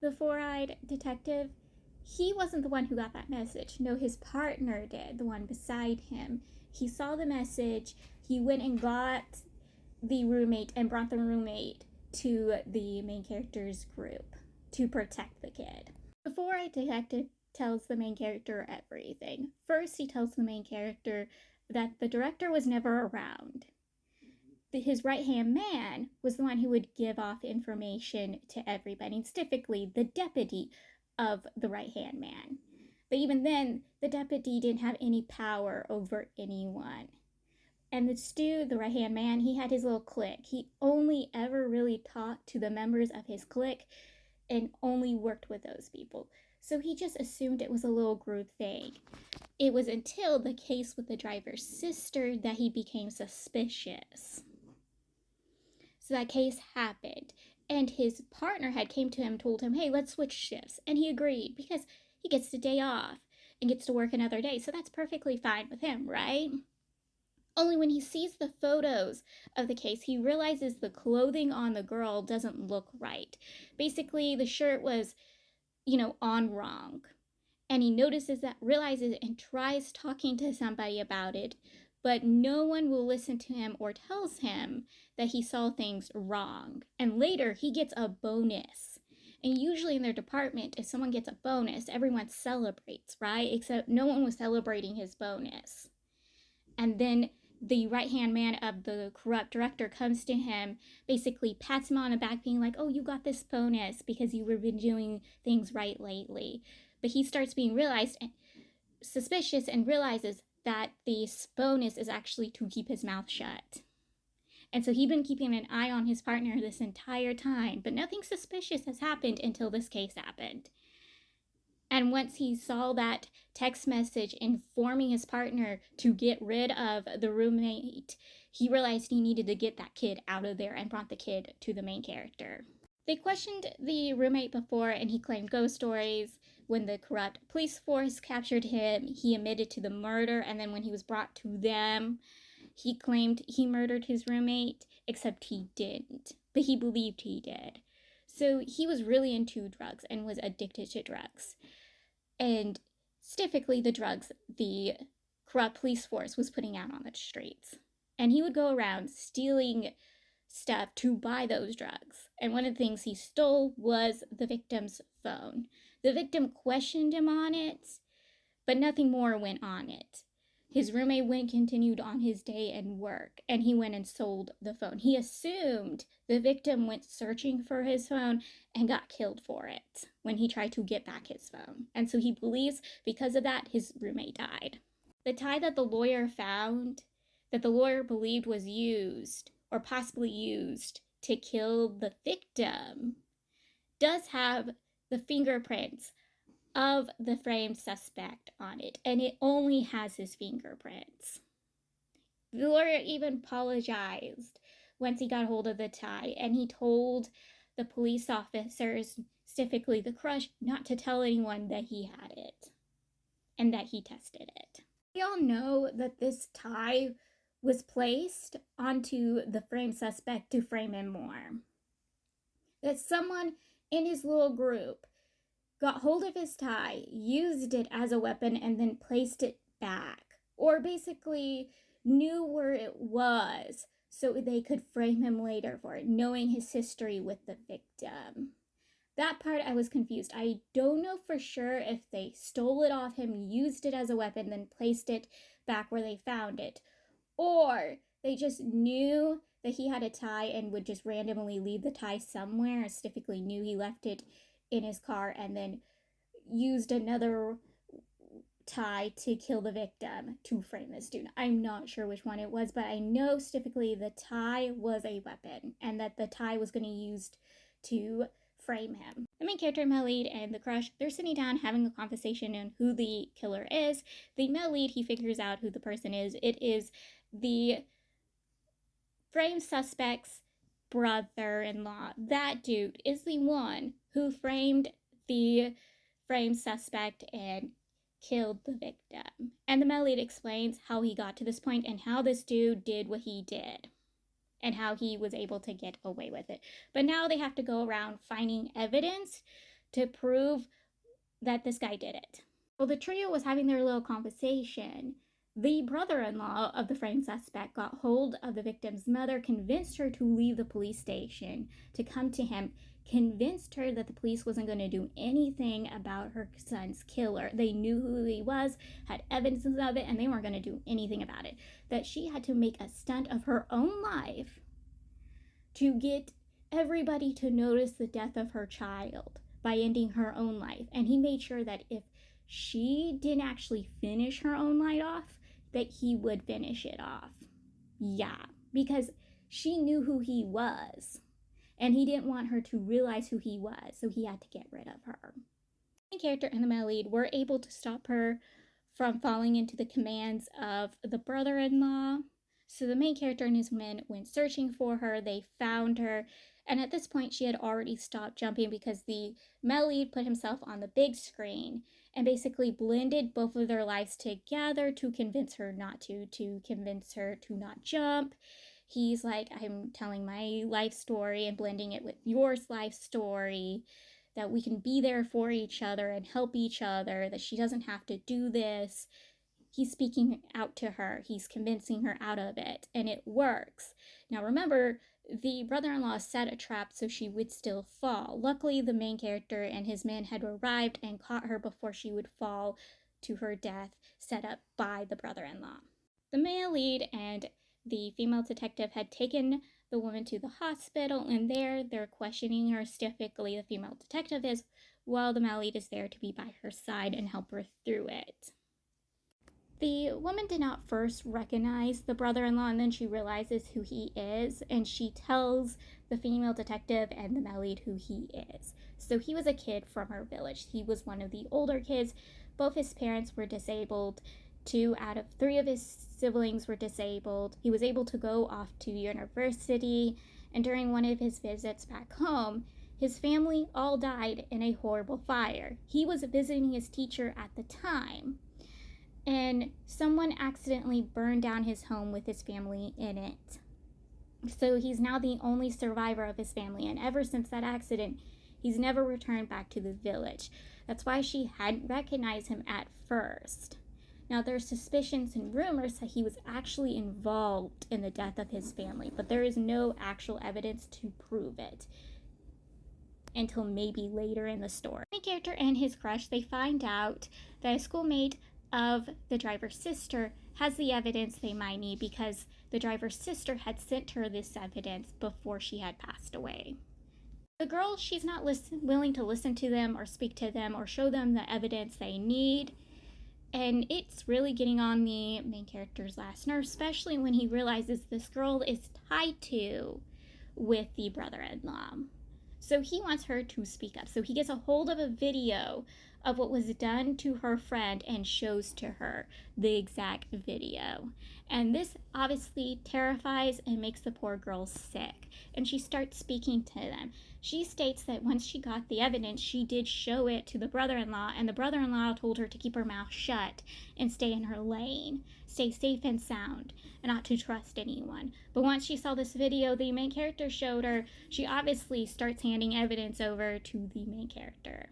the four-eyed detective, he wasn't the one who got that message. No, his partner did, the one beside him. He saw the message, he went and got the roommate and brought the roommate to the main character's group to protect the kid. The four-eyed detective tells the main character everything. First, he tells the main character that the director was never around. His right-hand man was the one who would give off information to everybody, specifically the deputy of the right-hand man. But even then, the deputy didn't have any power over anyone. And the Stu, the right-hand man, he had his little clique. He only ever really talked to the members of his clique and only worked with those people. So he just assumed it was a little group thing. It was until the case with the driver's sister that he became suspicious. So that case happened, and his partner had came to him and told him, hey, let's switch shifts. And he agreed because he gets the day off and gets to work another day. So that's perfectly fine with him, right? Only when he sees the photos of the case, he realizes the clothing on the girl doesn't look right. Basically, the shirt was, on wrong. And he notices that, realizes, and tries talking to somebody about it, but no one will listen to him or tells him that he saw things wrong. And later, he gets a bonus. And usually in their department, if someone gets a bonus, everyone celebrates, right? Except no one was celebrating his bonus. And then the right-hand man of the corrupt director comes to him, basically pats him on the back, being like, oh, you got this bonus because you have been doing things right lately. But he starts being suspicious and realizes that this bonus is actually to keep his mouth shut. And so he'd been keeping an eye on his partner this entire time, but nothing suspicious has happened until this case happened. And once he saw that text message informing his partner to get rid of the roommate, he realized he needed to get that kid out of there and brought the kid to the main character. They questioned the roommate before, and he claimed ghost stories. When the corrupt police force captured him, he admitted to the murder, and then when he was brought to them, he claimed he murdered his roommate, except he didn't, but he believed he did. So he was really into drugs and was addicted to drugs. And specifically the drugs the corrupt police force was putting out on the streets. And he would go around stealing stuff to buy those drugs. And one of the things he stole was the victim's phone. The victim questioned him on it, but nothing more went on it. His roommate continued on his day and work, and he went and sold the phone. He assumed the victim went searching for his phone and got killed for it when he tried to get back his phone. And so he believes because of that, his roommate died. The tie that the lawyer found, that the lawyer believed was used or possibly used to kill the victim, does have the fingerprints of the framed suspect on it, and it only has his fingerprints. The lawyer even apologized once he got hold of the tie, and he told the police officers, specifically the crush, not to tell anyone that he had it and that he tested it. We all know that this tie was placed onto the framed suspect to frame him more. That someone in his little group got hold of his tie, used it as a weapon, and then placed it back. Or basically knew where it was so they could frame him later for it, knowing his history with the victim. That part I was confused. I don't know for sure if they stole it off him, used it as a weapon, then placed it back where they found it. Or they just knew that he had a tie and would just randomly leave the tie somewhere, specifically knew he left it in his car and then used another tie to kill the victim to frame this dude. I'm not sure which one it was, but I know specifically the tie was a weapon and that the tie was going to be used to frame him. The main character, male lead, and the crush, they're sitting down having a conversation on who the killer is. The male lead, he figures out who the person is. It is the framed suspect's brother-in-law. That dude is the one who framed the framed suspect and killed the victim. And the male lead explains how he got to this point and how this dude did what he did and how he was able to get away with it. But now they have to go around finding evidence to prove that this guy did it. While the trio was having their little conversation, the brother-in-law of the framed suspect got hold of the victim's mother, convinced her to leave the police station, to come to him, convinced her that the police wasn't going to do anything about her son's killer. They knew who he was, had evidence of it, and they weren't going to do anything about it. That she had to make a stunt of her own life to get everybody to notice the death of her child by ending her own life. And he made sure that if she didn't actually finish her own life off, that he would finish it off. Yeah, because she knew who he was, and he didn't want her to realize who he was, so he had to get rid of her. The character and the male lead were able to stop her from falling into the commands of the brother-in-law. So the main character and his men went searching for her. They found her, and at this point she had already stopped jumping because the male lead put himself on the big screen and basically blended both of their lives together to convince her not to convince her to not jump. He's like, I'm telling my life story and blending it with your life story, that we can be there for each other and help each other, that she doesn't have to do this. He's speaking out to her. He's convincing her out of it, and it works. Now remember, the brother-in-law set a trap so she would still fall. Luckily, the main character and his men had arrived and caught her before she would fall to her death, set up by the brother-in-law. The male lead and the female detective had taken the woman to the hospital, and there they're questioning her stiffly, the female detective is, while the male lead is there to be by her side and help her through it. The woman did not first recognize the brother-in-law, and then she realizes who he is, and she tells the female detective and the male lead who he is. So he was a kid from her village. He was one of the older kids. Both his parents were disabled. 2 out of 3 of his siblings were disabled. He was able to go off to university, and during one of his visits back home, his family all died in a horrible fire. He was visiting his teacher at the time, and someone accidentally burned down his home with his family in it. So he's now the only survivor of his family, and ever since that accident, he's never returned back to the village. That's why she hadn't recognized him at first. Now, there's suspicions and rumors that he was actually involved in the death of his family, but there is no actual evidence to prove it until maybe later in the story. The main character and his crush, they find out that a schoolmate of the driver's sister has the evidence they might need because the driver's sister had sent her this evidence before she had passed away. The girl, she's not willing to listen to them or speak to them or show them the evidence they need. And it's really getting on the main character's last nerve, especially when he realizes this girl is tied to with the brother-in-law. So he wants her to speak up. So he gets a hold of a video of what was done to her friend and shows to her the exact video. And this obviously terrifies and makes the poor girl sick. And she starts speaking to them. She states that once she got the evidence, she did show it to the brother-in-law, and the brother-in-law told her to keep her mouth shut and stay in her lane, stay safe and sound, and not to trust anyone. But once she saw this video the main character showed her, she obviously starts handing evidence over to the main character.